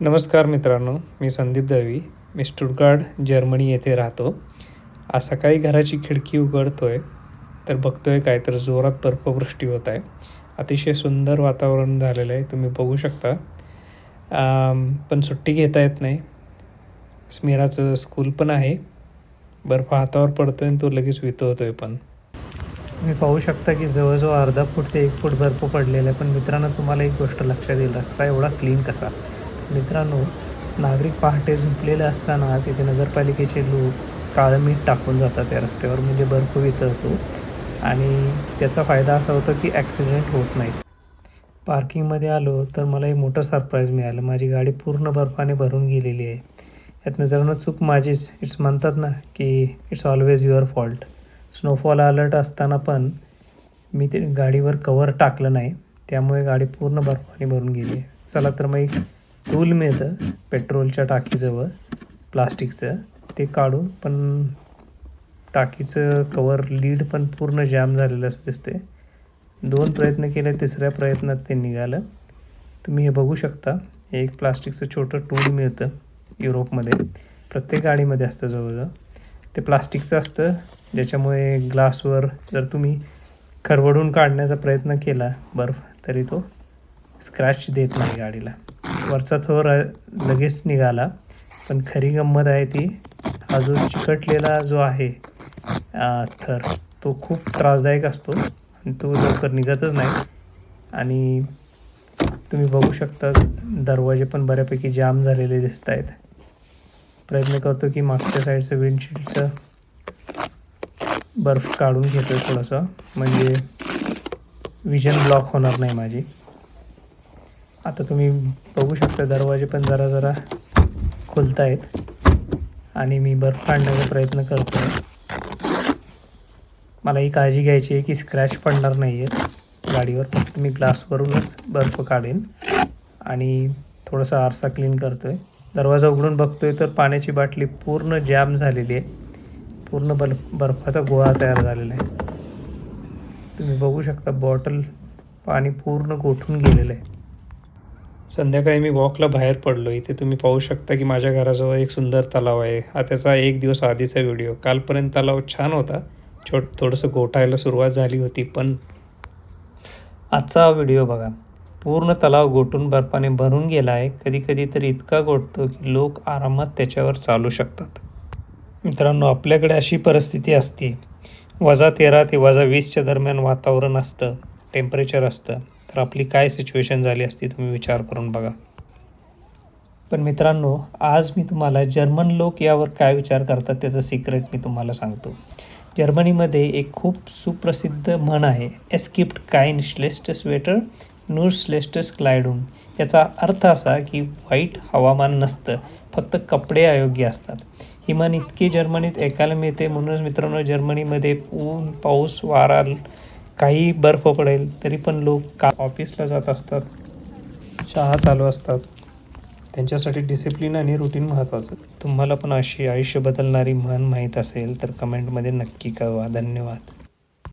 नमस्कार मित्रांनो, मी संदीप दळवी. मी Stuttgart Germany येथे राहतो. आज सकाळी घराची खिडकी उघडतोय तर बघतोय काय तर जोरात बर्फवृष्टी होत आहे. अतिशय सुंदर वातावरण झालेलं आहे, तुम्ही बघू शकता. पण सुट्टी घेता येत नाही. स्मिराचं स्कूल पण आहे. बर्फ हातावर पडतोय आणि तो लगेच वितळतोय पण. तुम्ही पाहू शकता की जवळजवळ अर्धा फूट ते 1 फूट बर्फ पडलेला आहे. पण मित्रांनो, तुम्हाला एक गोष्ट लक्षात येईल, रस्ता एवढा क्लीन कसा. मित्रांनो, नागरिक पहाटे झोपलेले असतानाच इथे नगरपालिकेचे लोक काळं मीठ टाकून जातात त्या रस्त्यावर, म्हणजे बर्फ वितळतो आणि त्याचा फायदा असा होतो की ॲक्सिडेंट होत नाही. पार्किंगमध्ये आलो तर मला एक मोठं सरप्राईज मिळालं. माझी गाडी पूर्ण बर्फाने भरून गेलेली आहे. यात मित्रांनो चूक माझीच. म्हणतात ना की it's always your fault. Snowfall alert असताना पण मी ते गाडीवर कवर टाकलं नाही, त्यामुळे गाडी पूर्ण बर्फाने भरून गेली आहे. चला तर मग एक टूल मिळतं पेट्रोलच्या टाकीजवळ प्लास्टिकचं, ते काढून पण टाकीचं कवर लीड पण पूर्ण जाम झालेलं असं दिसते. 2 प्रयत्न केले, तिसऱ्या प्रयत्नात ते निघालं. तुम्ही हे बघू शकता. एक प्लास्टिकचं छोटं टूल मिळतं युरोपमध्ये, प्रत्येक गाडीमध्ये असतं जवळजवळ. ते प्लास्टिकचं असतं, ज्याच्यामुळे ग्लासवर जर तुम्ही खरवडून काढण्याचा प्रयत्न केला बर्फ, तरी तो स्क्रॅच देत नाही गाडीला. वरचा थर लगेच निघाला, पण खरी गंमत आहे ती, हा जो चिकटलेला जो आहे थर, तो खूप त्रासदायक असतो आणि तो लवकर निघतच नाही. आणि तुम्ही बघू शकता दरवाजे पण बऱ्यापैकी जाम झालेले दिसत आहेत. प्रयत्न करतो की मागच्या साईडचं विंडशील्डचं बर्फ काढून घेतो आहे थोडंसं, म्हणजे विजन ब्लॉक होणार नाही माझी. आता तुम्ही बघू शकता दरवाजे पण जरा खुलत आहेत आणि मी बर्फ काढण्याचा प्रयत्न करतो आहे. मला ही काळजी घ्यायची आहे की स्क्रॅच पडणार नाही आहेत गाडीवर. फक्त मी ग्लासवरूनच बर्फ काढेन आणि थोडासा आरसा क्लीन करतो आहे. दरवाजा उघडून बघतो आहे तर पाण्याची बाटली पूर्ण जॅम झालेली आहे. पूर्ण बर्फाचा गोळा तयार झालेला आहे. तुम्ही बघू शकता बॉटल पाणी पूर्ण गोठून गेलेलं आहे. संध्याकाळी मी वॉकला बाहेर पडलो. इथे तुम्ही पाहू शकता की माझ्या घराजवळ एक सुंदर तलाव आहे. हा त्याचा 1 दिवस आधीचा व्हिडिओ. कालपर्यंत तलाव छान होता, थोडंसं गोठायला सुरुवात झाली होती, पण आजचा व्हिडिओ बघा. पूर्ण तलाव गोठून बर्फाने भरून गेला आहे. कधी तर इतका गोठतो की लोक आरामात त्याच्यावर चालू शकतात. मित्रांनो, आपल्याकडे अशी परिस्थिती असते. -13 ते -20च्या दरम्यान वातावरण असतं, टेम्परेचर असतं, तर आपली काय सिच्युएशन झाली असती तुम्ही विचार करून बघा. पण मित्रांनो, आज मी तुम्हाला जर्मन लोक यावर काय विचार करतात त्याचं सिक्रेट मी तुम्हाला सांगतो. जर्मनीमध्ये एक खूप सुप्रसिद्ध म्हण आहे, एस गिफ्ट काइन श्लेchte स्वेटर, नूर श्लेchtes क्लायडून. याचा अर्थ असा की वाईट हवामान नसतं, फक्त कपडे अयोग्य असतात. ही म्हण इतकी जर्मनीत ऐकायला मिळते. म्हणूनच मित्रांनो, जर्मनीमध्ये ऊन, पाऊस, वारा, काही बर्फ पडेल तरी पण लोक ऑफिसला जात असतात, शाळा चालू असतात. त्यांच्यासाठी डिसिप्लिन आणि रुटीन महत्त्वाचं. तुम्हाला पण अशी आयुष्य बदलणारी म्हण माहीत असेल तर कमेंटमध्ये नक्की कळवा. धन्यवाद.